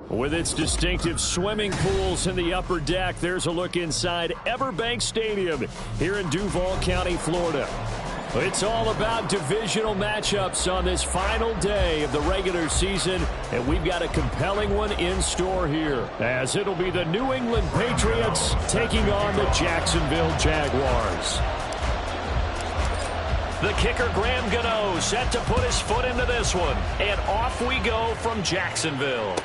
With its distinctive swimming pools in the upper deck, there's a look inside Everbank Stadium here in Duval County, Florida. It's all about divisional matchups on this final day of the regular season, and we've got a compelling one in store here, as it'll be the New England Patriots taking on the Jacksonville Jaguars. The kicker, Graham Gano, set to put his foot into this one, and off we go from Jacksonville.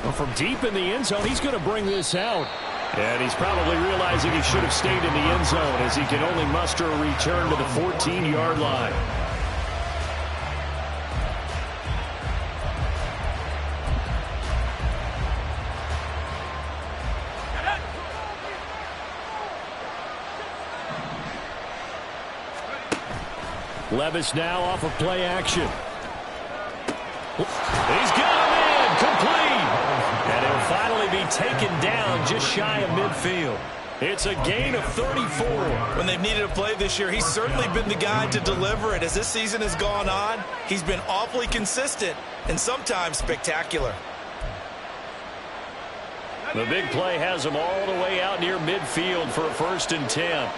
Well, from deep in the end zone, he's going to bring this out. And he's probably realizing he should have stayed in the end zone as he can only muster a return to the 14-yard line. Levis now off of play action. He's got him in, complete. And he'll finally be taken down just shy of midfield. It's a gain of 34. When they've needed a play this year, he's certainly been the guy to deliver it. As this season has gone on, he's been awfully consistent and sometimes spectacular. The big play has him all the way out near midfield for a 1st and 10.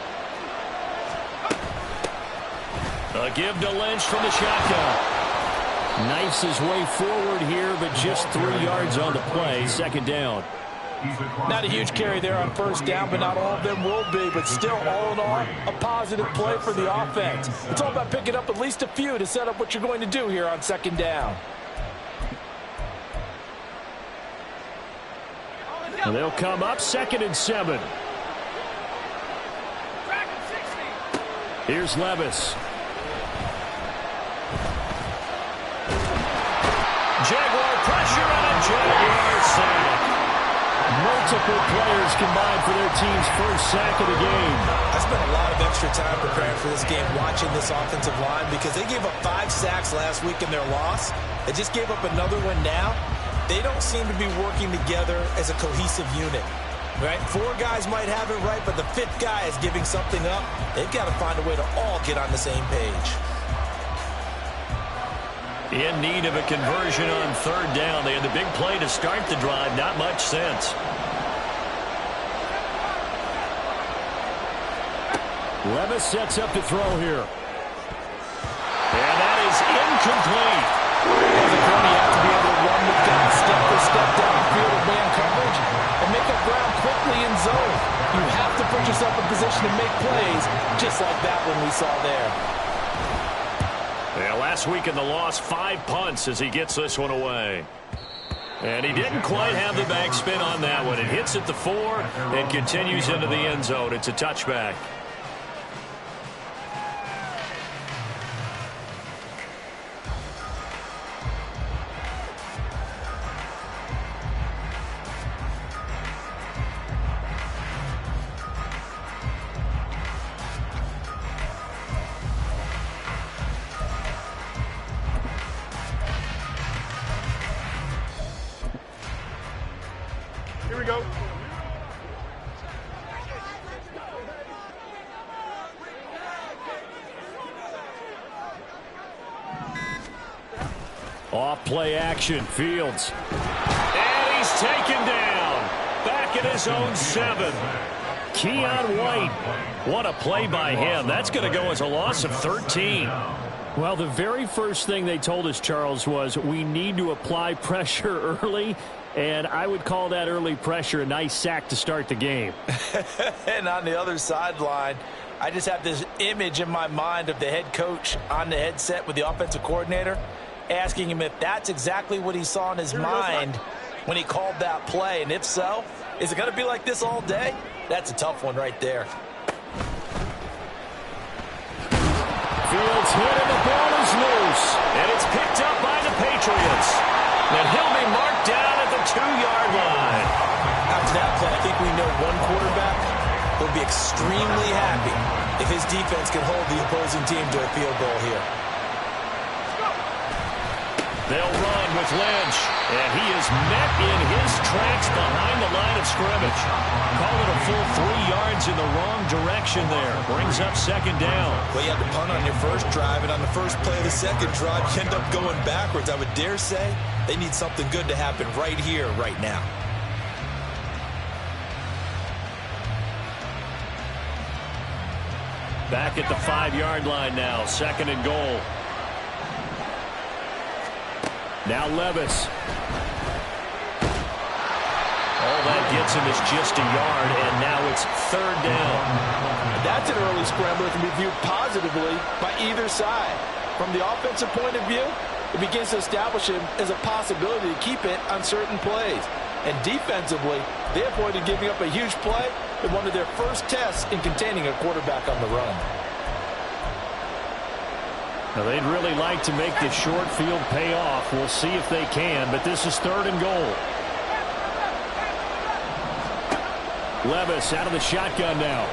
A give to Lynch from the shotgun. Knifes his way forward here, but just 3 yards on the play. 2nd down. Not a huge carry there on 1st down, but not all of them will be. But still, all in all, a positive play for the offense. It's all about picking up at least a few to set up what you're going to do here on 2nd down. And they'll come up 2nd and 7. Here's Levis. Jaguar pressure on a Jaguar sack. Multiple players combined for their team's 1st sack of the game. I spent a lot of extra time preparing for this game, watching this offensive line, because they gave up 5 sacks last week in their loss. They just gave up another one now. They don't seem to be working together as a cohesive unit. Right? 4 guys might have it right, but the 5th guy is giving something up. They've got to find a way to all get on the same page. In need of a conversion on 3rd down. They had the big play to start the drive. Not much sense. Levis sets up to throw here. And that is incomplete. As a corner, you have to be able to run with guns, step for step downfield of man coverage, and make up ground quickly in zone. You have to put yourself in position to make plays, just like that one we saw there. Yeah, last week in the loss, 5 punts as he gets this one away. And he didn't quite have the backspin on that one. It hits at the 4 and continues into the end zone. It's a touchback. Here we go. Off play action, Fields. And he's taken down. Back at his own 7. Keon White. What a play by him. That's going to go as a loss of 13. Well, the very first thing they told us, Charles, was we need to apply pressure early. And I would call that early pressure a nice sack to start the game. And on the other sideline, I just have this image in my mind of the head coach on the headset with the offensive coordinator, asking him if that's exactly what he saw in his mind when he called that play. And if so, is it going to be like this all day? That's a tough one right there. Fields hit and the ball is loose. And it's picked up by the Patriots. And he'll be marked down at the 2-yard line. After that play, I think we know one quarterback will be extremely happy if his defense can hold the opposing team to a field goal here. They'll run with Lynch. And he is met in his tracks behind the line of scrimmage. Call it a full 3 yards in the wrong direction there. Brings up second down. Well, you had to punt on your first drive, and on the first play of the second drive, you end up going backwards. I would dare say they need something good to happen right here, right now. Back at the 5-yard line now. Second and goal. Now Levis. All that gets him is just a yard, and now it's third down. That's an early scrambler that can be viewed positively by either side. From the offensive point of view, it begins to establish him as a possibility to keep it on certain plays. And defensively, they avoided giving up a huge play in one of their first tests in containing a quarterback on the run. Now, they'd really like to make this short field pay off. We'll see if they can, but this is third and goal. Levis out of the shotgun now.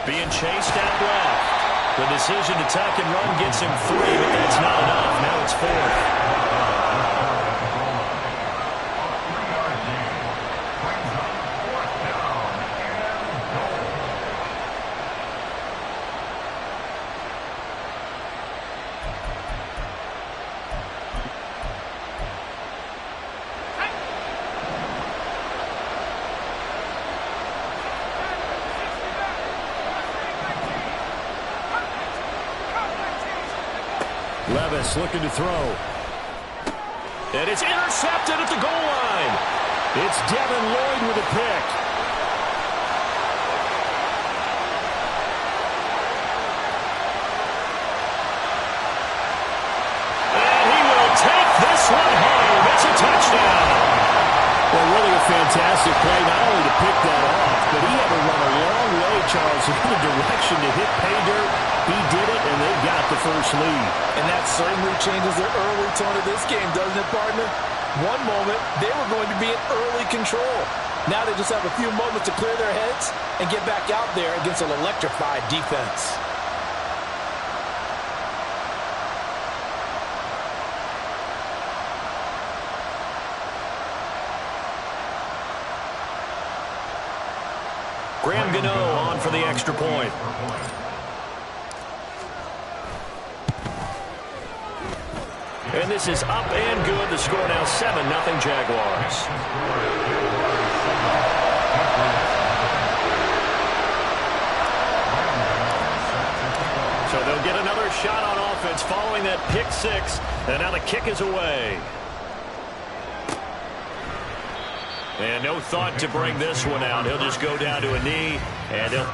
Being chased out left. The decision to tuck and run gets him 3, but that's not enough. Now it's 4th. Levis looking to throw. And it's intercepted at the goal line. It's Devin Lloyd with a pick. And he will take this one home. It's a touchdown. Well, really a fantastic play, not only to pick that off, but he had to run a long way, Charles, in the direction to hit pay dirt. He did it, and they've got the first lead. And that certainly changes the early tone of this game, doesn't it, partner? One moment, they were going to be in early control. Now they just have a few moments to clear their heads and get back out there against an electrified defense. Graham Gano on for the extra point. And this is up and good. The score now 7-0 Jaguars. So they'll get another shot on offense following that pick 6. And now the kick is away. And no thought to bring this one out. He'll just go down to a knee, and he'll...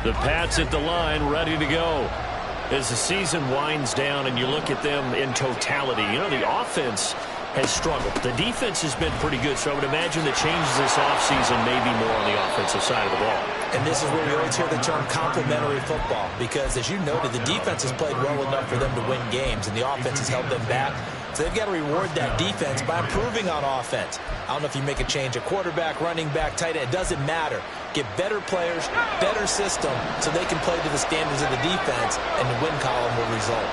The Pats at the line, ready to go. As the season winds down and you look at them in totality, you know, the offense has struggled. The defense has been pretty good, so I would imagine the changes this offseason may be more on the offensive side of the ball. And this is where we always hear the term complementary football, because as you noted, the defense has played well enough for them to win games, and the offense has held them back. So they've got to reward that defense by improving on offense. I don't know if you make a change at quarterback, running back, tight end. It doesn't matter. Get better players, better system, so they can play to the standards of the defense, and the win column will result.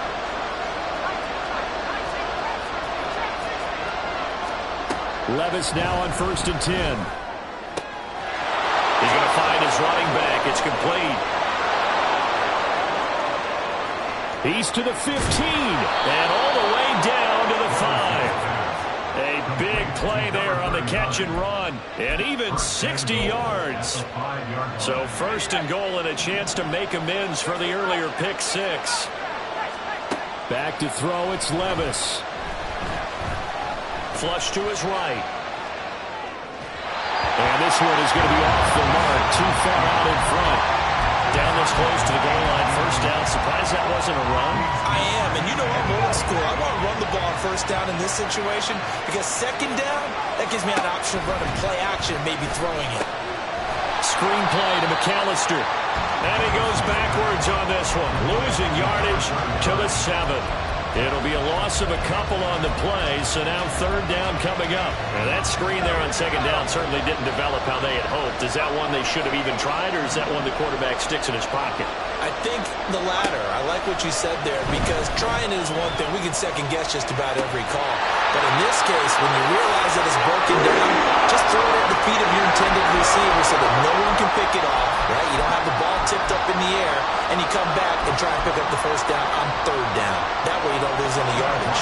Levis now on 1st and 10. He's going to find his running back. It's complete. He's to the 15 and all the way down to the 5. A big play there on the catch and run. And even 60 yards. So first and goal and a chance to make amends for the earlier pick six. Back to throw, it's Levis. Flush to his right. And this one is going to be off the mark. Too far out in front. Down this close to the goal line. First down. Surprised that wasn't a run. I am. And you know I'm old school. I want to run the ball on first down in this situation because second down, that gives me an option of running play action, maybe throwing it. Screenplay to McAllister. And he goes backwards on this one. Losing yardage to the 7. It'll be a loss of a couple on the play, so now third down coming up. And that screen there on second down certainly didn't develop how they had hoped. Is that one they should have even tried, or is that one the quarterback sticks in his pocket? I think the latter. I like what you said there because trying is one thing. We can second guess just about every call. But in this case, when you realize that it's broken down, just throw it at the feet of your intended receiver so that no one can pick it off, right? You don't have the ball tipped up in the air, and you come back and try and pick up the first down on third down. That way you don't lose any yardage.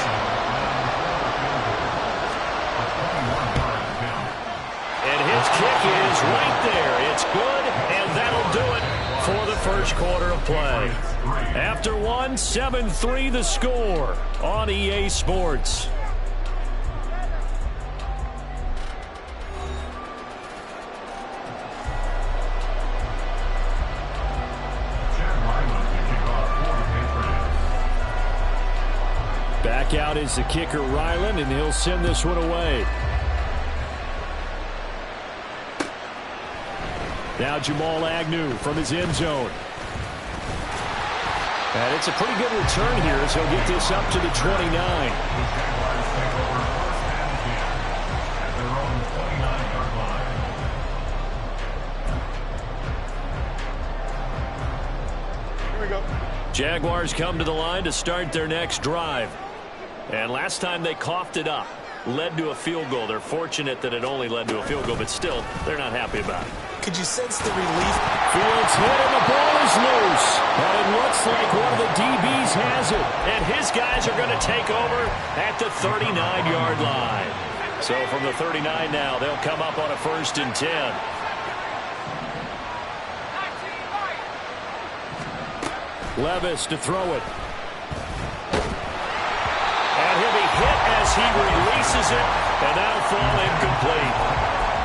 And his kick is right there. It's good, and that'll do it for the first quarter of play. After one, 7-3 the score on EA Sports. Back out is the kicker, Ryland, and he'll send this one away. Now Jamal Agnew from his end zone. And it's a pretty good return here as he'll get this up to the 29. Here we go. Jaguars come to the line to start their next drive. And last time they coughed it up, led to a field goal. They're fortunate that it only led to a field goal, but still, they're not happy about it. Could you sense the relief? Fields hit and the ball is loose. But it looks like one of the DBs has it. And his guys are going to take over at the 39-yard line. So from the 39 now, they'll come up on a 1st and 10. Levis to throw it. And he'll be hit as he releases it. And that'll fall incomplete.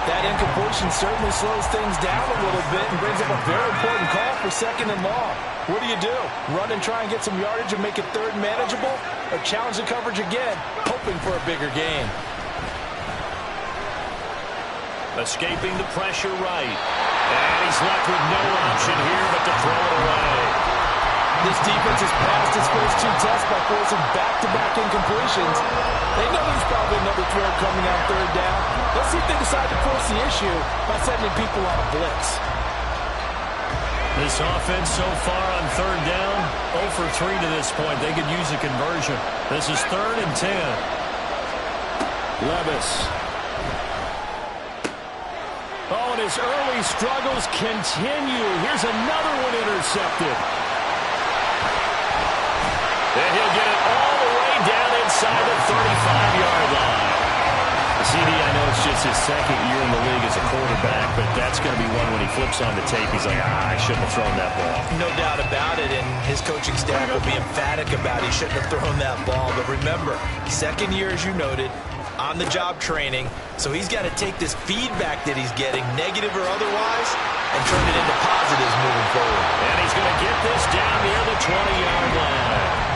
That incompletion certainly slows things down a little bit and brings up a very important call for second and long. What do? Run and try and get some yardage and make it third manageable? Or challenge the coverage again, hoping for a bigger gain? Escaping the pressure right. And he's left with no option here but to throw it away. This defense has passed its first two tests by forcing back-to-back incompletions. They know there's probably another throw coming on third down. Let's see if they decide to force the issue by sending people on a blitz. This offense so far on third down, 0 for 3 to this point. They could use a conversion. This is 3rd and 10. Levis. Oh, and his early struggles continue. Here's another one intercepted. And he'll get it all the way down inside the 35-yard line. CD, I know it's just his second year in the league as a quarterback, but that's going to be one when he flips on the tape. He's like, I shouldn't have thrown that ball. No doubt about it, and his coaching staff will be emphatic about he shouldn't have thrown that ball. But remember, second year, as you noted, on-the-job training, so he's got to take this feedback that he's getting, negative or otherwise, and turn it into positives moving forward. And he's going to get this down near the 20-yard line.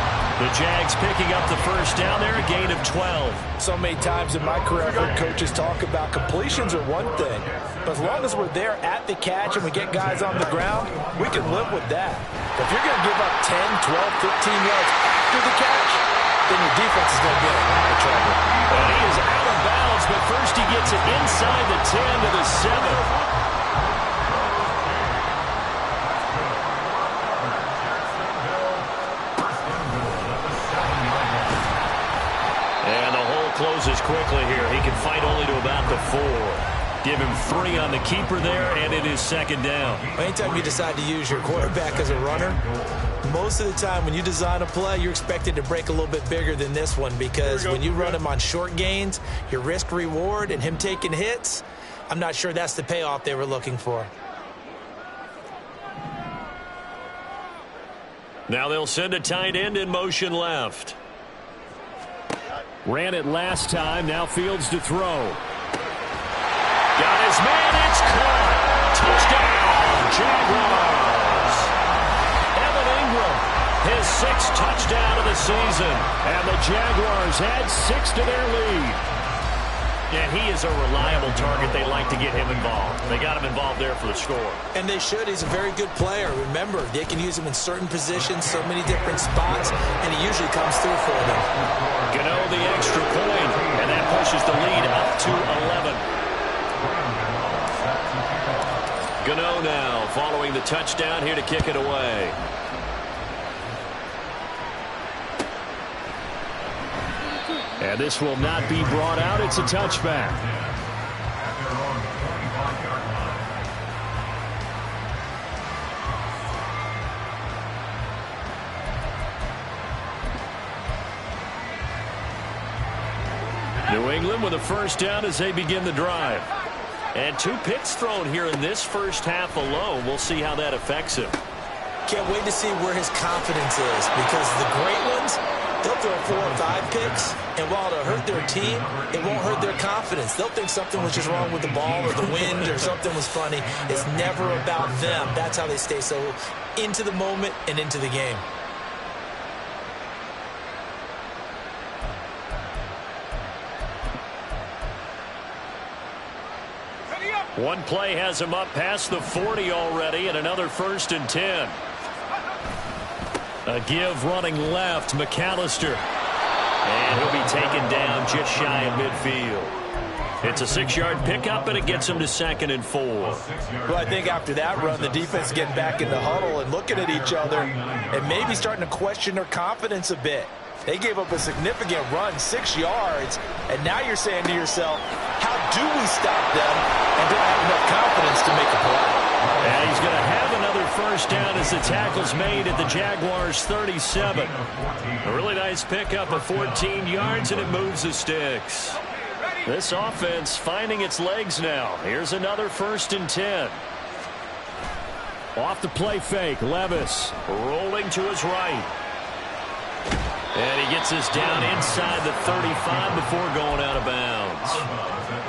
The Jags picking up the first down there, a gain of 12. So many times in my career, I've heard coaches talk about completions are one thing, but as long as we're there at the catch and we get guys on the ground, we can live with that. But if you're going to give up 10, 12, 15 yards after the catch, then your defense is going to be in a lot of trouble. And he is out of bounds, but first he gets it inside the 10 to the 7. Closes quickly here. He can fight only to about the 4. Give him 3 on the keeper there, and it is second down. Anytime you decide to use your quarterback as a runner, most of the time when you design a play, you're expected to break a little bit bigger than this one, because when you run him on short gains, your risk-reward and him taking hits, I'm not sure that's the payoff they were looking for. Now they'll send a tight end in motion left. Ran it last time. Now Fields to throw. Got his man. It's caught. Touchdown, Jaguars. Evan Ingram, his 6th touchdown of the season. And the Jaguars add 6 to their lead. And he is a reliable target. They like to get him involved. They got him involved there for the score. And they should. He's a very good player. Remember, they can use him in certain positions, so many different spots, and he usually comes through for them. Gano the extra point, and that pushes the lead up to 11. Gano now following the touchdown here to kick it away. And this will not be brought out. It's a touchback. New England with a first down as they begin the drive. And 2 picks thrown here in this first half alone. We'll see how that affects him. Can't wait to see where his confidence is, because the great ones, they'll throw 4 or 5 picks, and while it'll hurt their team, it won't hurt their confidence. They'll think something was just wrong with the ball or the wind or something was funny. It's never about them. That's how they stay so into the moment and into the game. One play has him up past the 40 already, and another 1st and 10. A give running left, McAllister. And he'll be taken down just shy of midfield. It's a 6-yard pickup, and it gets him to 2nd and 4. Well, I think after that run, the defense getting back in the huddle and looking at each other and maybe starting to question their confidence a bit. They gave up a significant run, 6 yards, and now you're saying to yourself, how do we stop them and don't have enough confidence to make a play? And he's going to have another first down as the tackle's made at the Jaguars' 37. A really nice pickup of 14 yards, and it moves the sticks. This offense finding its legs now. Here's another 1st and 10. Off the play fake, Levis rolling to his right. And he gets this down inside the 35 before going out of bounds.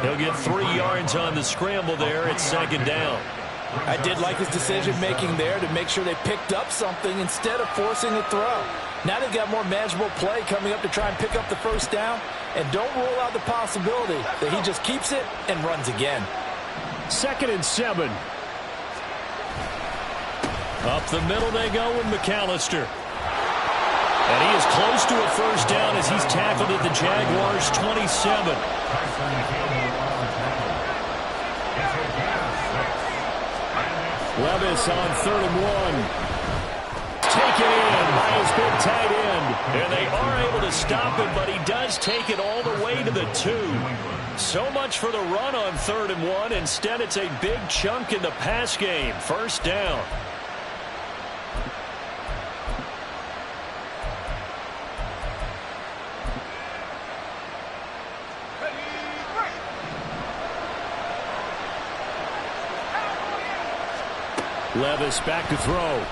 He'll get 3 yards on the scramble there. It's 2nd down. I did like his decision-making there to make sure they picked up something instead of forcing a throw. Now they've got more manageable play coming up to try and pick up the first down. And don't rule out the possibility that he just keeps it and runs again. 2nd and 7. Up the middle they go with McAllister. And he is close to a first down as he's tackled at the Jaguars' 27. Levis on 3rd and 1. Taken in by his big tight end. And they are able to stop him, but he does take it all the way to the 2. So much for the run on 3rd and 1. Instead, it's a big chunk in the pass game. First down. Levis back to throw.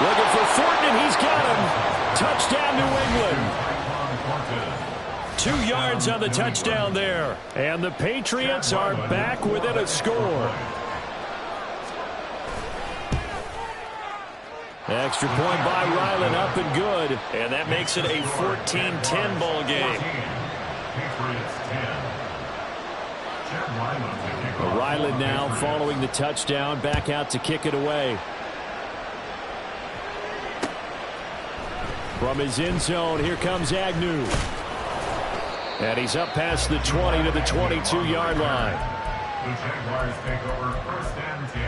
Looking for Thornton, and he's got him. Touchdown, New England. 2 yards on the touchdown there. And the Patriots are back within a score. Extra point by Ryland, up and good. And that makes it a 14-10 ball game. Ryland now following the touchdown, back out to kick it away. From his end zone, here comes Agnew. And he's up past the 20 to the 22-yard line. The Jaguars take over 1st and 10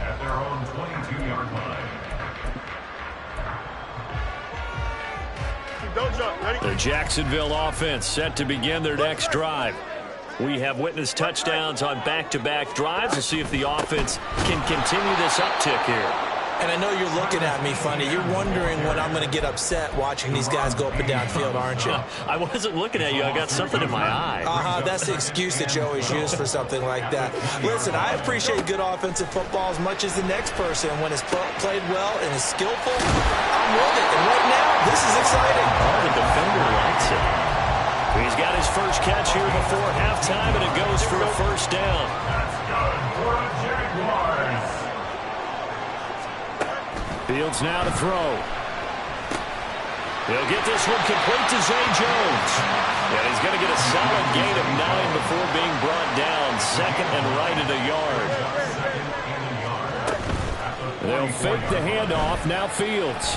at their own 22-yard line. Don't jump. Ready? The Jacksonville offense set to begin their next drive. We have witnessed touchdowns on back-to-back drives. We'll see if the offense can continue this uptick here. And I know you're looking at me funny. You're wondering when I'm going to get upset watching these guys go up and down field, aren't you? I wasn't looking at you. I got something in my eye. That's the excuse that you always use for something like that. Listen, I appreciate good offensive football as much as the next person. When it's played well and is skillful, I'm with it. And right now, this is exciting. Oh, the defender likes it. He's got his first catch here before halftime, and it goes for a first down. That's good for a Jaguars. Fields now to throw. He'll get this one complete to Zay Jones. And he's going to get a solid gain of 9 before being brought down. Second and right at a yard. They'll fake the handoff. Now Fields.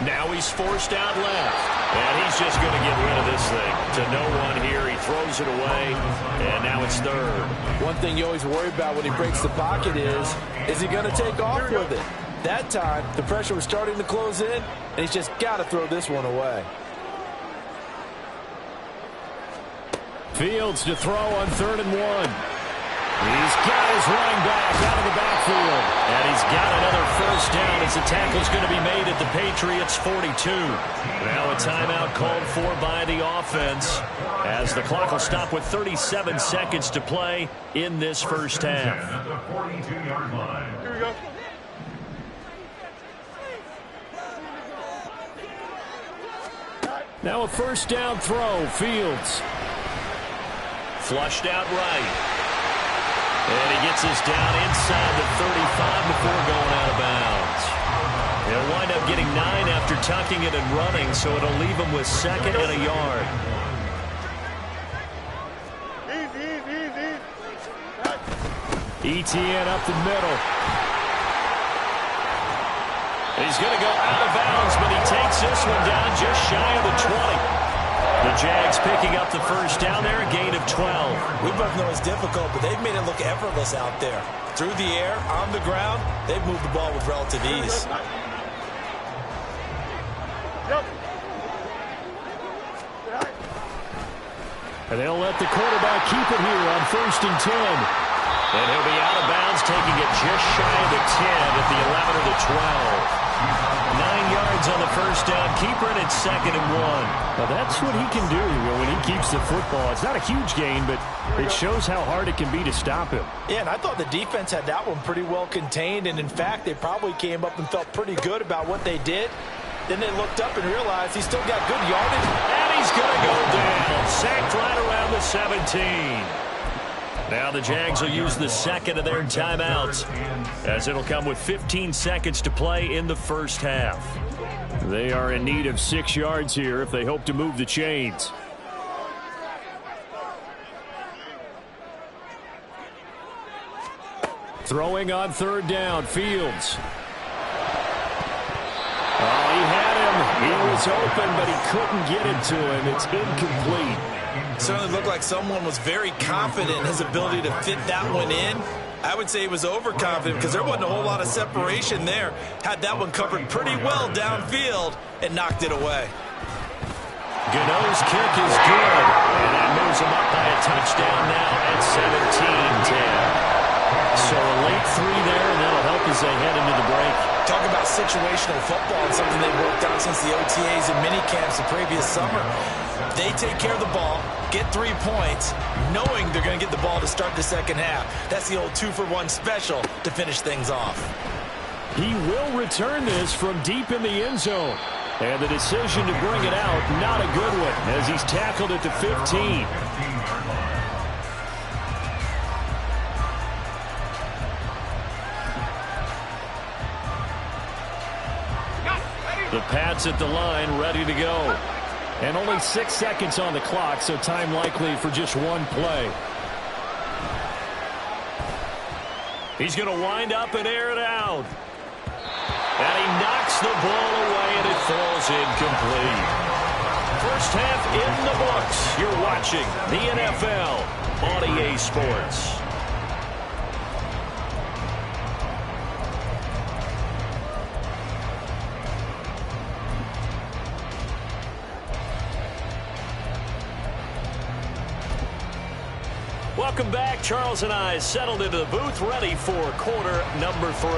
Now he's forced out left. And he's just going to get rid of this thing. To no one here. He throws it away. And now it's third. One thing you always worry about when he breaks the pocket is he going to take off with it? That time, the pressure was starting to close in, and he's just got to throw this one away. Fields to throw on 3rd and 1. He's got his running back out of the backfield. And he's got another first down as the tackle's going to be made at the Patriots' 42. Now a timeout called for by the offense as the clock will stop with 37 seconds to play in this first half. At the 42-yard line. Here we go. Now a first down throw. Fields. Flushed out right. And he gets us down inside the 35 before going out of bounds. He'll wind up getting 9 after tucking it and running, so it'll leave him with 2nd and a yard. ETN up the middle. He's going to go out of bounds, but he takes this one down just shy of the 20. The Jags picking up the first down there, a gain of 12. We both know it's difficult, but they've made it look effortless out there. Through the air, on the ground, they've moved the ball with relative ease. And they'll let the quarterback keep it here on 1st and 10. And he'll be out of bounds, taking it just shy of the 10 at the 11 or the 12. 9 yards on the first down. Keeper in at 2nd and 1. Now that's what he can do when he keeps the football. It's not a huge gain, but it shows how hard it can be to stop him. Yeah, and I thought the defense had that one pretty well contained. And in fact, they probably came up and felt pretty good about what they did. Then they looked up and realized he's still got good yardage. And he's going to go down. Sacked right around the 17. Now the Jags will use the 2nd of their timeouts, as it'll come with 15 seconds to play in the first half. They are in need of 6 yards here if they hope to move the chains. Throwing on 3rd down, Fields. Oh, he had him. He was open, but he couldn't get it to him. It's incomplete. Certainly looked like someone was very confident in his ability to fit that one in. I would say he was overconfident because there wasn't a whole lot of separation there. Had that one covered pretty well downfield and knocked it away. Gano's kick is good, and that moves him up by a touchdown now at 17-10. So a late 3 there, and that'll help as they head into the break. Talk about situational football and something they've worked on since the OTAs and mini camps the previous summer. They take care of the ball, get 3 points, knowing they're going to get the ball to start the second half. That's the old 2-for-1 special to finish things off. He will return this from deep in the end zone. And the decision to bring it out, not a good one, as he's tackled at the 15. The Pats at the line, ready to go. And only 6 seconds on the clock, so time likely for just one play. He's going to wind up and air it out. And he knocks the ball away, and it falls incomplete. First half in the books. You're watching the NFL on EA Sports. Welcome back. Charles and I settled into the booth, ready for quarter number 3.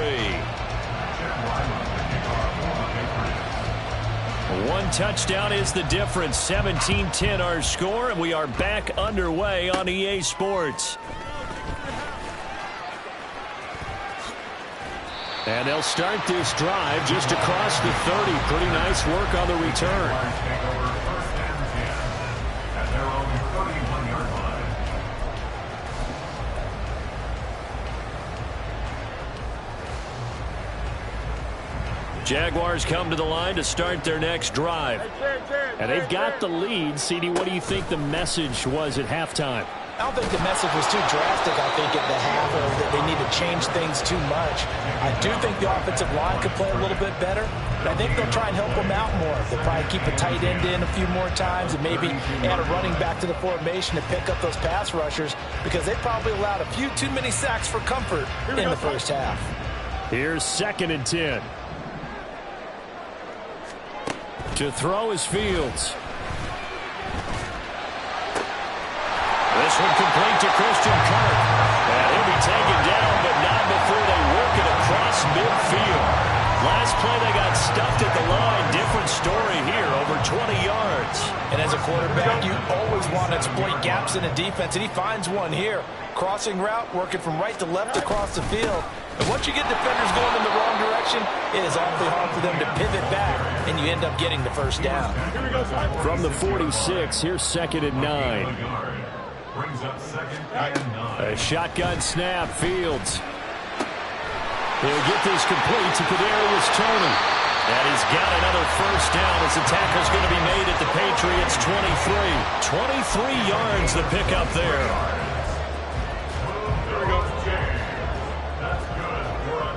One touchdown is the difference. 17-10 our score, and we are back underway on EA Sports. And they'll start this drive just across the 30. Pretty nice work on the return. Jaguars come to the line to start their next drive. And they've got the lead. CD, what do you think the message was at halftime? I don't think the message was too drastic, I think, at the half, or that they need to change things too much. I do think the offensive line could play a little bit better, but I think they'll try and help them out more. They'll probably keep a tight end in a few more times and maybe add a running back to the formation to pick up those pass rushers, because they probably allowed a few too many sacks for comfort in the first half. Here's 2nd and 10. To throw is Fields. This one complete to Christian Kirk. And he'll be taken down, but not before they work it across midfield. Last play they got stuffed at the line. Different story here, over 20 yards. And as a quarterback, you always want to exploit gaps in a defense, and he finds one here. Crossing route, working from right to left across the field. And once you get defenders going in the wrong direction, it is awfully hard for them to pivot back, and you end up getting the first down. From the 46, here's 2nd and 9. A shotgun snap, Fields. He'll get this complete to Kadarius Toney. And he's got another first down as the tackle's going to be made at the Patriots' 23. 23 yards the pickup there. There we go.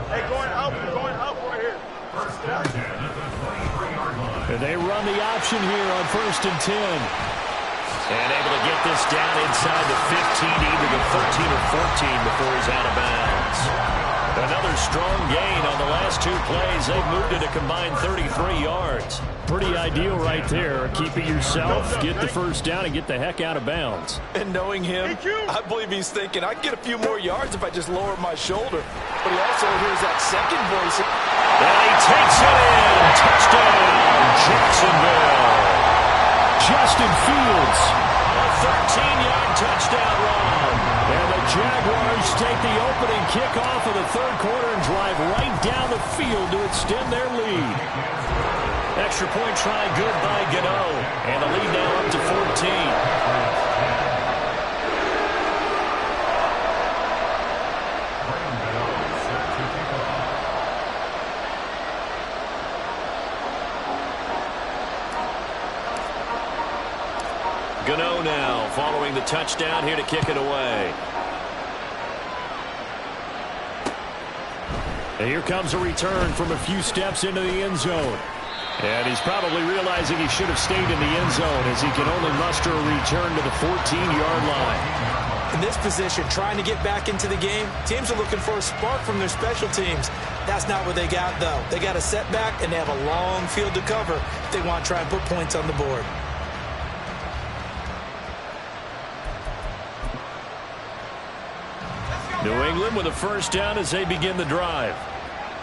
Hey, going up right here. First down 10 at the 23-yard line. And they run the option here on 1st and 10. And able to get this down inside the 15, either the 13 or 14 before he's out of bounds. Another strong gain on the last 2 plays. They've moved it a combined 33 yards. Pretty ideal right there. Keep it yourself, get the first down, and get the heck out of bounds. And knowing him, I believe he's thinking, I can get a few more yards if I just lower my shoulder. But he also hears that second voice. And he takes it in. Touchdown, Jacksonville. Justin Fields. A 13-yard touchdown run. And the Jaguars take the opening kickoff of the 3rd quarter and drive right down the field to extend their lead. Extra point try good by Gano. And the lead now up to 14. Gano now following the touchdown here to kick it away. And here comes a return from a few steps into the end zone. And he's probably realizing he should have stayed in the end zone as he can only muster a return to the 14-yard line. In this position, trying to get back into the game, teams are looking for a spark from their special teams. That's not what they got, though. They got a setback, and they have a long field to cover if they want to try and put points on the board. New England with a first down as they begin the drive.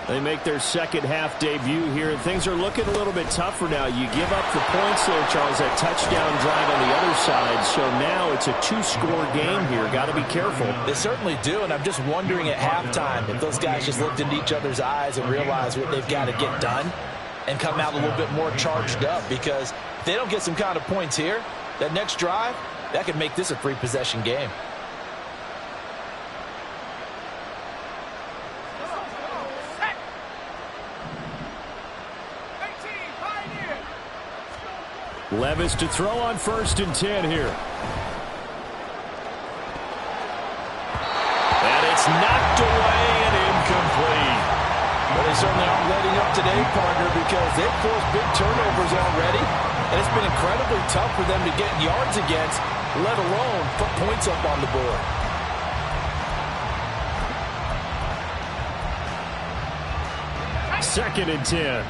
They make their second half debut here, and things are looking a little bit tougher now. You give up the points there, Charles, that touchdown drive on the other side. So now it's a 2-score game here. Got to be careful. They certainly do, and I'm just wondering at halftime if those guys just looked into each other's eyes and realized what they've got to get done and come out a little bit more charged up, because if they don't get some kind of points here, that next drive, that could make this a 3-possession game. Levis to throw on 1st and 10 here. And it's knocked away and incomplete. Well, they certainly aren't letting up today, partner, because they've forced big turnovers already, and it's been incredibly tough for them to get yards against, let alone put points up on the board. Second and 10.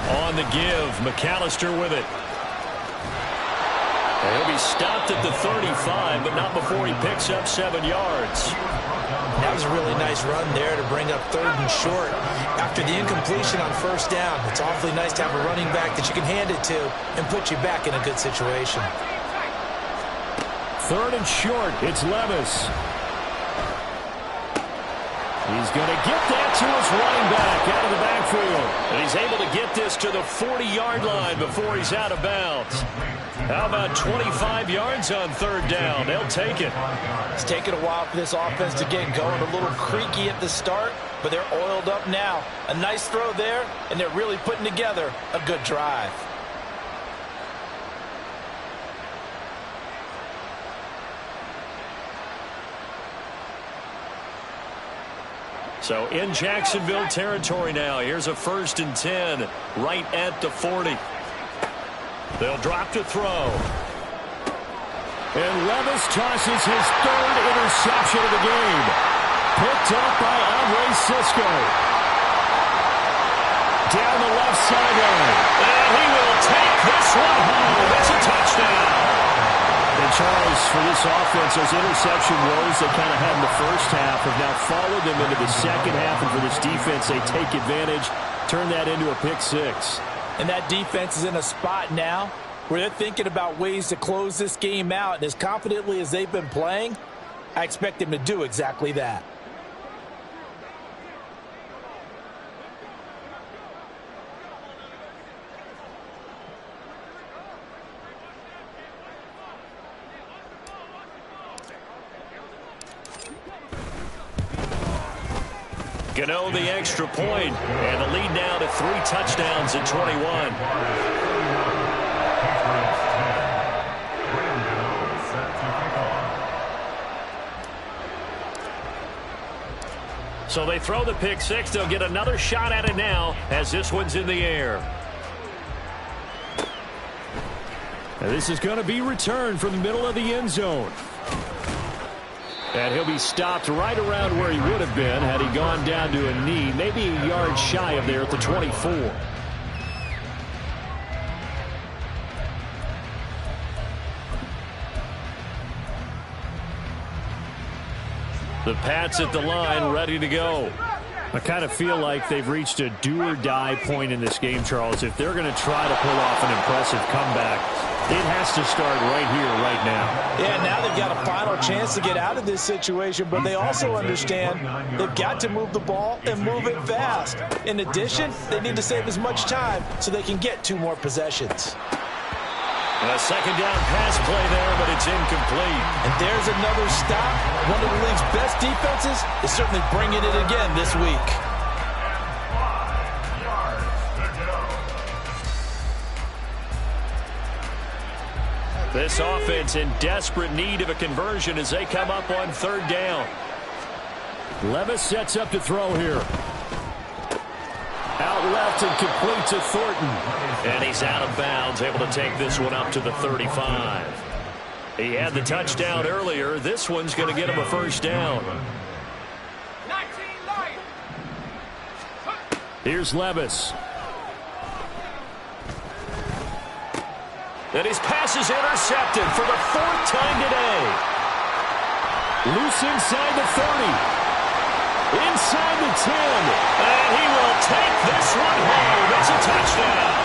On the give, McAllister with it. He'll be stopped at the 35, but not before he picks up 7 yards. That was a really nice run there to bring up 3rd and short. After the incompletion on 1st down, it's awfully nice to have a running back that you can hand it to and put you back in a good situation. 3rd and short. It's Levis. He's going to get that to his running back out of the backfield. And he's able to get this to the 40-yard line before he's out of bounds. How about 25 yards on 3rd down? They'll take it. It's taken a while for this offense to get going. A little creaky at the start, but they're oiled up now. A nice throw there, and they're really putting together a good drive. So in Jacksonville territory now. Here's a 1st and 10 right at the 40. They'll drop to throw. And Levis tosses his 3rd interception of the game. Picked up by Andre Cisco. Down the left sideline. And he will take this one home. It's a touchdown. And Charles, for this offense, those interception woes they kind of had in the first half have now followed them into the second half. And for this defense, they take advantage, turn that into a pick 6. And that defense is in a spot now where they're thinking about ways to close this game out. And as confidently as they've been playing, I expect them to do exactly that. Gano the extra point, and the lead now to 3 touchdowns at 21. So they throw the pick 6. They'll get another shot at it now as this one's in the air. And this is going to be returned from the middle of the end zone. And he'll be stopped right around where he would have been had he gone down to a knee, maybe a yard shy of there at the 24. The Pats at the line, ready to go. I kind of feel like they've reached a do-or-die point in this game, Charles. If they're going to try to pull off an impressive comeback, it has to start right here, right now. Yeah, now they've got a final chance to get out of this situation, but they also understand they've got to move the ball and move it fast. In addition, they need to save as much time so they can get 2 more possessions. A second down pass play there, but it's incomplete. And there's another stop. One of the league's best defenses is certainly bringing it again this week. This offense in desperate need of a conversion as they come up on 3rd down. Levis sets up to throw here. Out left and complete to Thornton. And he's out of bounds, able to take this one up to the 35. He had the touchdown earlier. This one's going to get him a 1st down. Here's Levis. And his pass is intercepted for the 4th time today. Loose inside the 30. Inside the 10. And he will take this one home. It's a touchdown.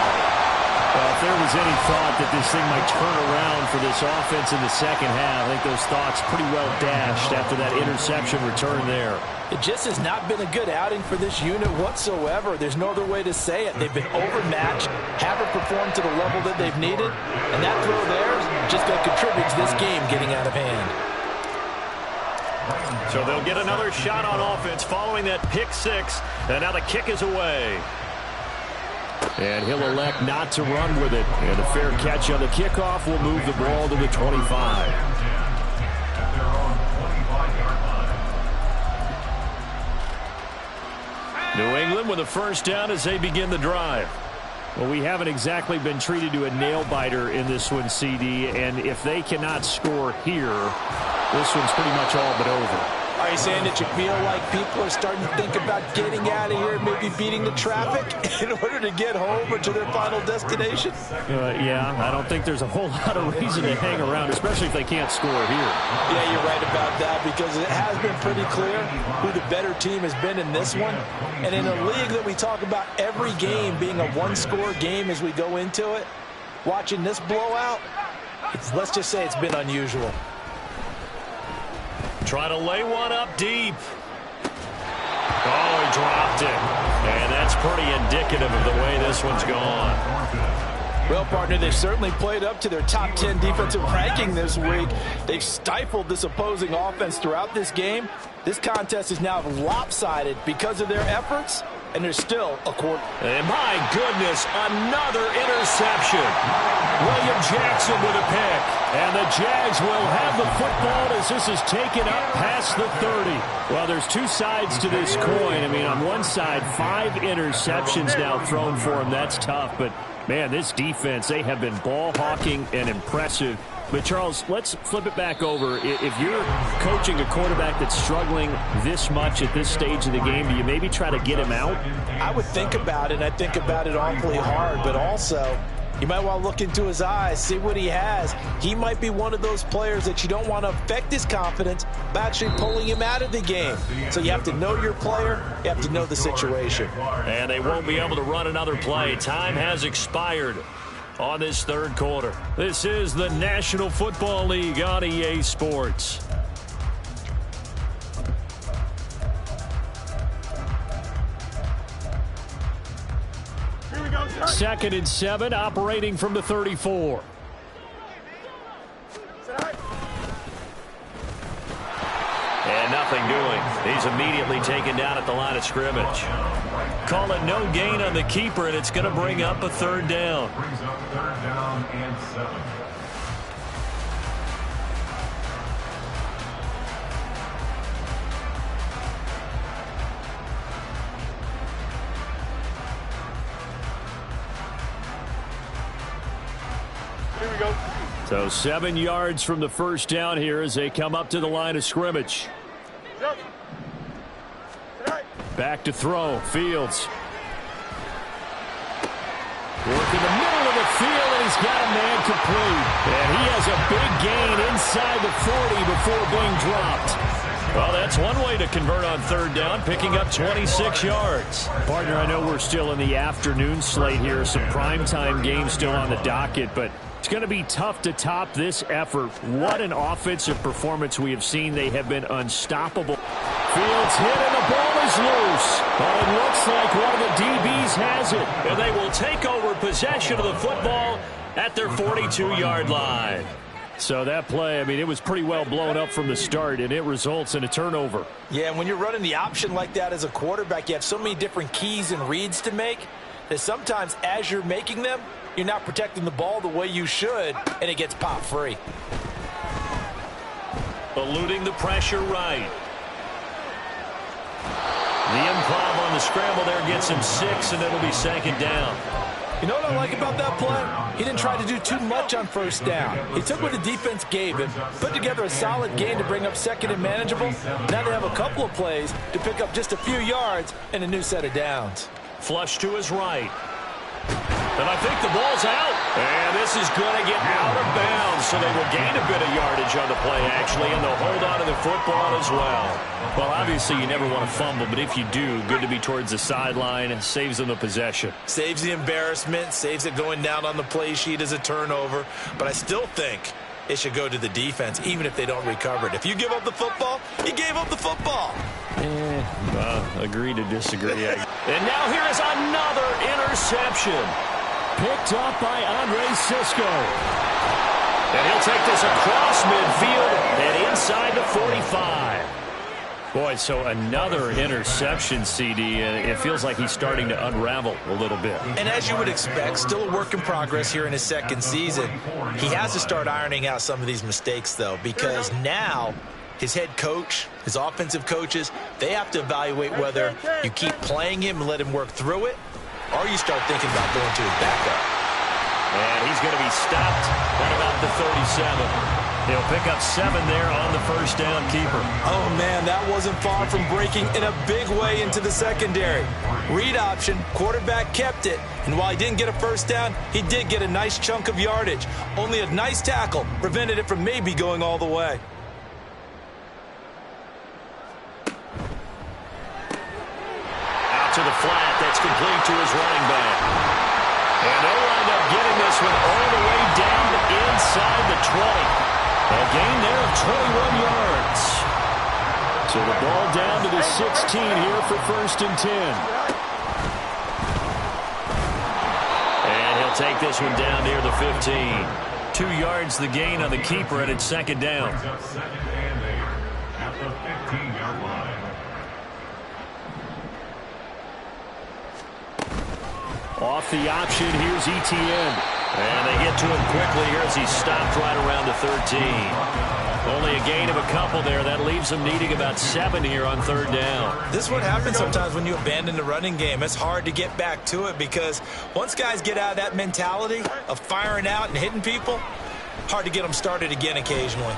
Well, if there was any thought that this thing might turn around for this offense in the second half, I think those thoughts pretty well dashed after that interception return there. It just has not been a good outing for this unit whatsoever. There's no other way to say it. They've been overmatched, haven't performed to the level that they've needed, and that throw there is just going to contribute to this game getting out of hand. So they'll get another shot on offense following that pick 6, and now the kick is away. And he'll elect not to run with it. And a fair catch on the kickoff will move the ball to the 25. New England with a 1st down as they begin the drive. Well, we haven't exactly been treated to a nail-biter in this one, CD, and if they cannot score here, this one's pretty much all but over. Are you saying that you feel like people are starting to think about getting out of here and maybe beating the traffic in order to get home or to their final destination? Yeah, I don't think there's a whole lot of reason to hang around, especially if they can't score here. Yeah, you're right about that, because it has been pretty clear who the better team has been in this one. And in a league that we talk about every game being a one-score game as we go into it, watching this blowout, let's just say it's been unusual. Try to lay one up deep. Oh, he dropped it. And that's pretty indicative of the way this one's gone. Well, partner, they've certainly played up to their top 10 defensive ranking this week. They've stifled this opposing offense throughout this game. This contest is now lopsided because of their efforts, and there's still a quarter. And my goodness, another interception. William Jackson with a pick. And the Jags will have the football as this is taken up past the 30. Well, there's two sides to this coin. I mean, on one side, 5 interceptions now thrown for him. That's tough, but man, this defense, they have been ball hawking and impressive. But, Charles, let's flip it back over. If you're coaching a quarterback that's struggling this much at this stage of the game, do you maybe try to get him out? I would think about it. I think about it awfully hard, but also you might want to look into his eyes, see what he has. He might be one of those players that you don't want to affect his confidence by actually pulling him out of the game. So you have to know your player. You have to know the situation. And they won't be able to run another play. Time has expired on this third quarter. This is the National Football League on EA Sports. Here we go, sir. 2nd and 7, operating from the 34. And nothing doing. He's immediately taken down at the line of scrimmage. Call it no gain on the keeper, and it's going to bring up a 3rd down. Brings up 3rd down and 7. Here we go. So 7 yards from the first down here as they come up to the line of scrimmage. Jump. Back to throw. Fields. Working the middle of the field, and he's got a man complete. And he has a big gain inside the 40 before being dropped. Well, that's one way to convert on 3rd down, picking up 26 yards. Partner, I know we're still in the afternoon slate here. Some primetime games still on the docket, but it's going to be tough to top this effort. What an offensive performance we have seen. They have been unstoppable. Fields hit, and the ball is loose. Well, it looks like one of the DBs has it. And they will take over possession of the football at their 42-yard line. So that play, I mean, it was pretty well blown up from the start, and it results in a turnover. Yeah, and when you're running the option like that as a quarterback, you have so many different keys and reads to make that sometimes as you're making them, you're not protecting the ball the way you should, and it gets pop free. Eluding the pressure right. The improv on the scramble there gets him 6, and it'll be 2nd down. You know what I like about that play? He didn't try to do too much on 1st down. He took what the defense gave him, put together a solid game to bring up 2nd and manageable. Now they have a couple of plays to pick up just a few yards and a new set of downs. Flush to his right. And I think the ball's out. And this is going to get out of bounds, so they will gain a bit of yardage on the play, actually, and they'll hold on to the football as well. Well, obviously, you never want to fumble, but if you do, good to be towards the sideline. Saves them the possession. Saves the embarrassment, saves it going down on the play sheet as a turnover. But I still think it should go to the defense, even if they don't recover it. If you give up the football, you gave up the football. Agree to disagree. And now here is another interception. Picked up by Andre Sisco. And he'll take this across midfield and inside the 45. Boy, so another interception, CD, and it feels like he's starting to unravel a little bit. And as you would expect, still a work in progress here in his 2nd season. He has to start ironing out some of these mistakes, though, because now his head coach, his offensive coaches, they have to evaluate whether you keep playing him and let him work through it, or you start thinking about going to his backup. And he's going to be stopped at about the 37. He'll pick up 7 there on the first down keeper. Oh, man, that wasn't far from breaking in a big way into the secondary. Read option, quarterback kept it, and while he didn't get a first down, he did get a nice chunk of yardage. Only a nice tackle prevented it from maybe going all the way. Out to the flat, that's complete to his running back. And they'll wind up getting this one all the way down inside the 20. A gain there of 21 yards. So the ball down to the 16 here for 1st and 10. And he'll take this one down near the 15. 2 yards the gain on the keeper, and it's 2nd down. Brings up 2nd and 8 at the 15-yard line. Off the option, here's Etienne. And they get to him quickly here as he stopped right around the 13. Only a gain of a couple there. That leaves them needing about 7 here on 3rd down. This is what happens sometimes when you abandon the running game. It's hard to get back to it because once guys get out of that mentality of firing out and hitting people, hard to get them started again occasionally.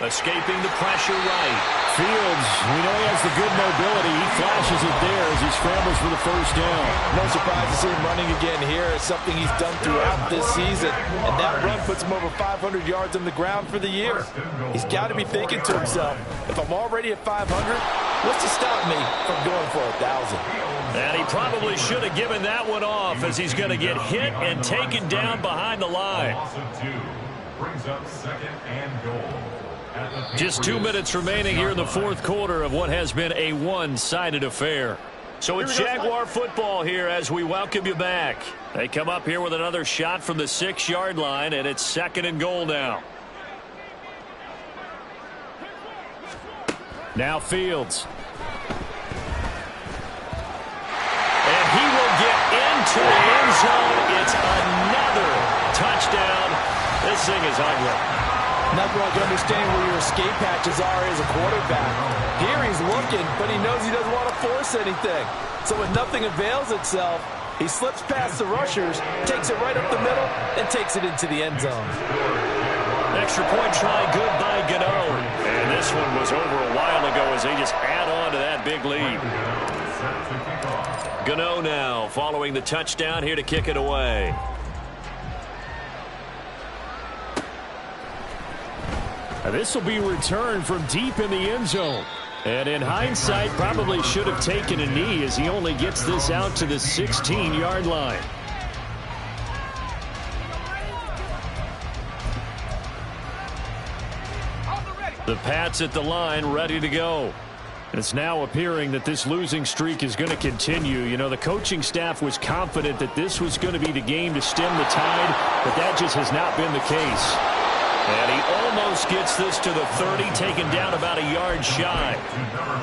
Escaping the pressure right. Fields, we know he has the good mobility. He flashes it there as he scrambles for the first down. No surprise to see him running again here. It's something he's done throughout this season. And that run puts him over 500 yards on the ground for the year. He's got to be thinking to himself, if I'm already at 500, what's to stop me from going for 1,000? And he probably should have given that one off as he's going to get hit and taken down behind the line. Loss of 2 brings up 2nd and goal. Just 2 minutes remaining here in the 4th quarter of what has been a one-sided affair. So it's Jaguar football here as we welcome you back. They come up here with another shot from the 6-yard line, and it's 2nd and goal now. Now Fields. And he will get into the end zone. It's another touchdown. This thing is ugly. Nothing like understanding where your escape hatches are as a quarterback. Here he's looking, but he knows he doesn't want to force anything. So when nothing avails itself, he slips past the rushers, takes it right up the middle, and takes it into the end zone. Extra point try good by Gano. And this one was over a while ago as they just add on to that big lead. Gano now following the touchdown here to kick it away. This will be returned from deep in the end zone. And in hindsight, probably should have taken a knee as he only gets this out to the 16-yard line. The Pats at the line, ready to go. And it's now appearing that this losing streak is going to continue. You know, the coaching staff was confident that this was going to be the game to stem the tide, but that just has not been the case. And he almost gets this to the 30, taken down about a yard shy.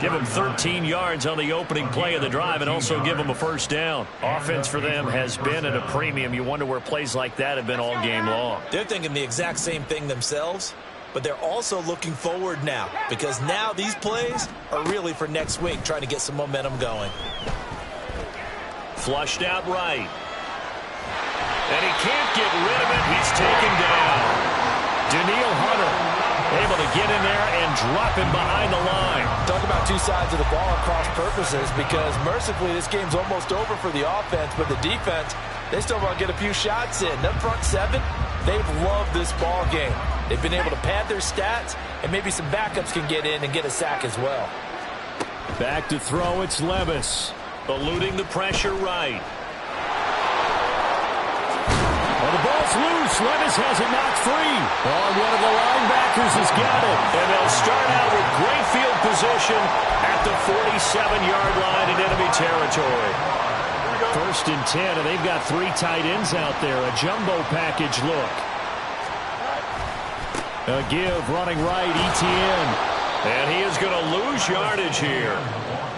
Give him 13 yards on the opening play of the drive and also give him a first down. Offense for them has been at a premium. You wonder where plays like that have been all game long. They're thinking the exact same thing themselves, but they're also looking forward now because now these plays are really for next week, trying to get some momentum going. Flushed out right. And he can't get rid of it. He's taken down. Daniil Hunter able to get in there and drop him behind the line. Talk about two sides of the ball at cross purposes because mercifully this game's almost over for the offense, but the defense, they still want to get a few shots in. That front 7, they've loved this ball game. They've been able to pad their stats, and maybe some backups can get in and get a sack as well. Back to throw, it's Levis. Eluding the pressure right. Well, the ball's loose. Levis has it knocked free. Oh, one of the linebackers has got it. And they'll start out with great field position at the 47-yard line in enemy territory. 1st and 10, and they've got 3 tight ends out there. A jumbo package look. A give running right, Etienne. And he is going to lose yardage here.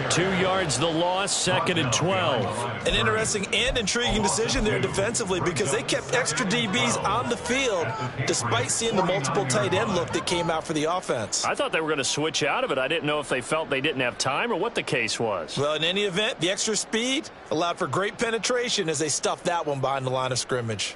2 yards the loss, 2nd and 12. An interesting and intriguing decision there defensively because they kept extra DBs on the field despite seeing the multiple tight end look that came out for the offense. I thought they were going to switch out of it. I didn't know if they felt they didn't have time or what the case was. Well, in any event, the extra speed allowed for great penetration as they stuffed that one behind the line of scrimmage.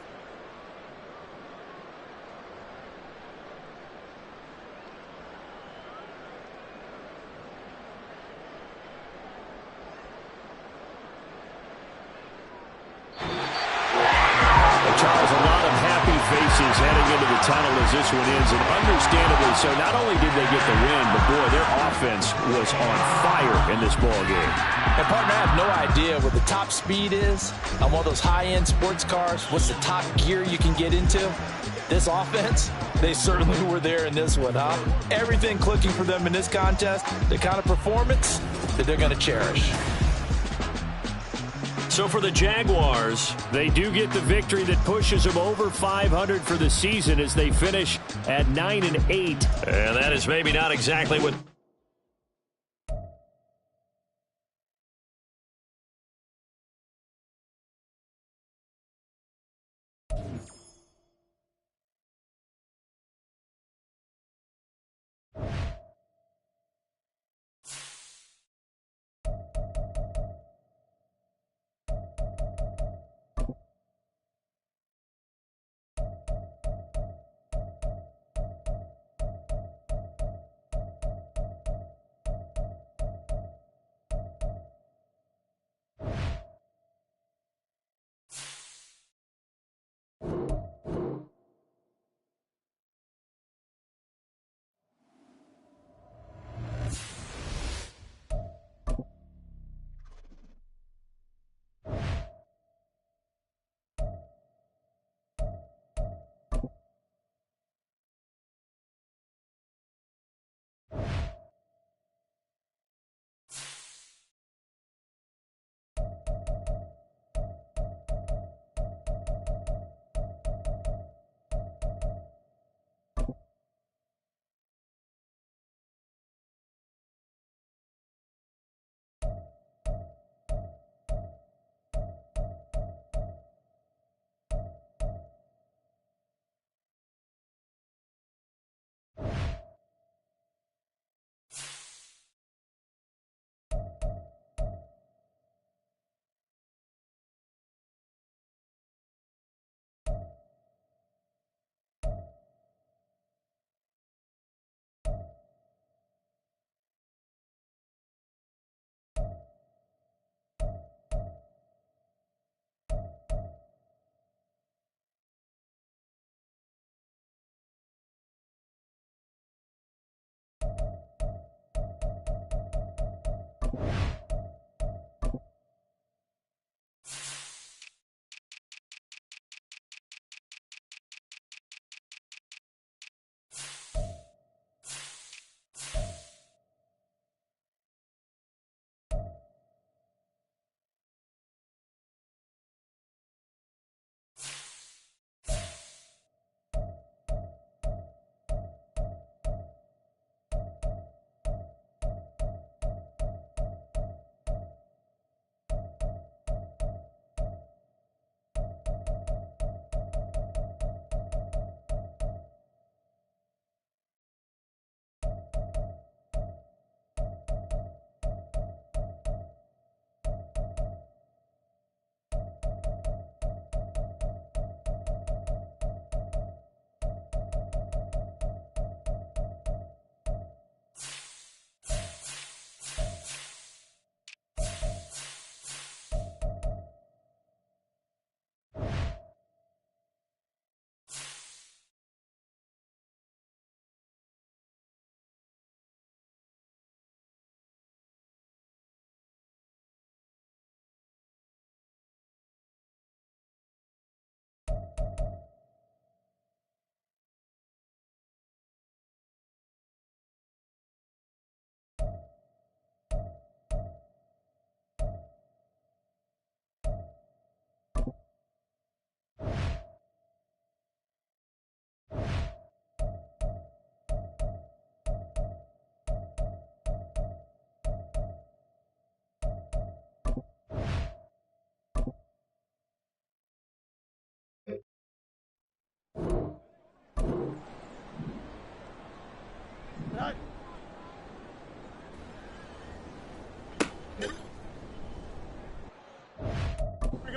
tunnel as this one ends, and understandably so. Not only did they get the win, but, boy, their offense was on fire in this ball game. And, partner, I have no idea what the top speed is on one of those high-end sports cars. What's the top gear you can get into? This offense, they certainly were there in this one, huh? Everything clicking for them in this contest, the kind of performance that they're going to cherish. So for the Jaguars, they do get the victory that pushes them over 500 for the season as they finish at 9-8. And that is maybe not exactly what...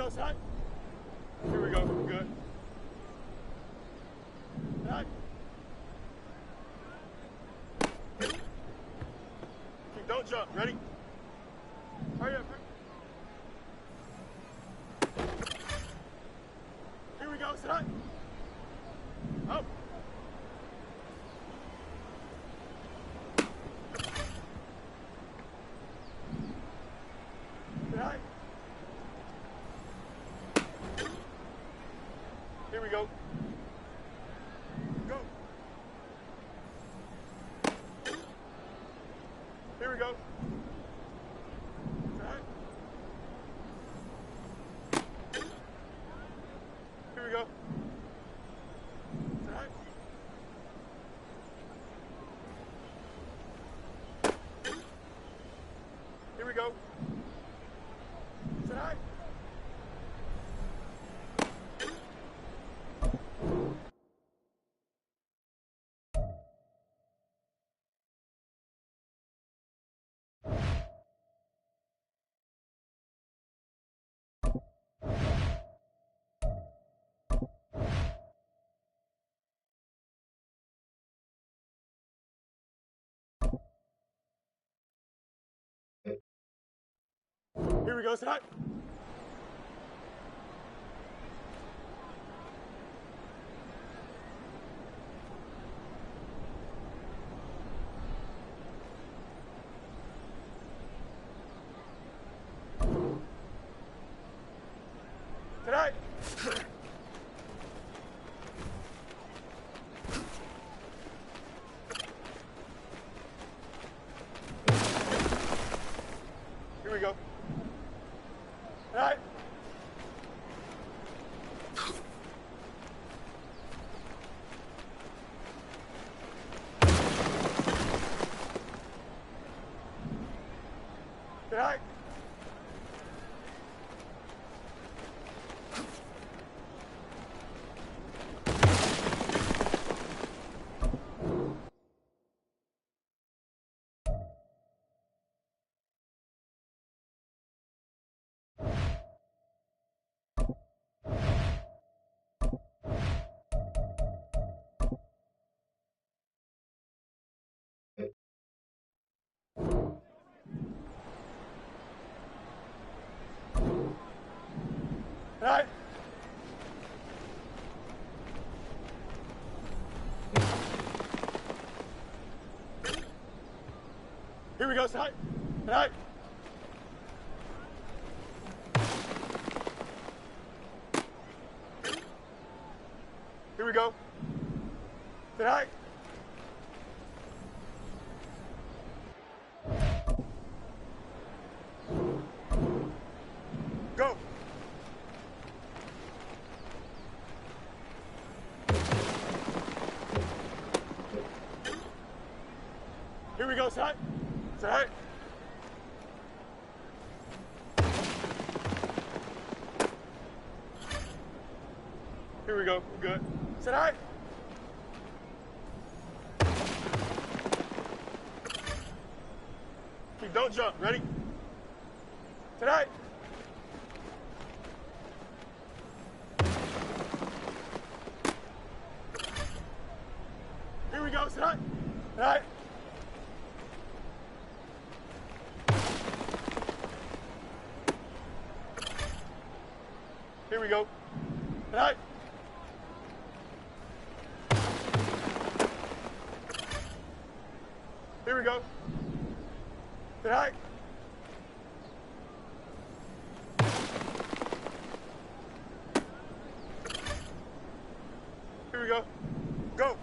Set. Here we go. Good. Set. Don't jump. Ready? Hurry up. Here we go. Set. Up. go. Go. Here we go. All right. Here we go. All right. Here we go. All right. Here we go, tonight. Tonight. Here we go. Tonight. Tonight. Tonight. Here we go, tonight. Tonight. Here we go. Tonight. Go. Here we go, tonight. Tonight. Here we go. Good. Tonight. Don't jump. Ready? Tonight. Here we go. Tonight. Tonight. Here we go. Tonight. Here we go. Tonight. Here we go. Go.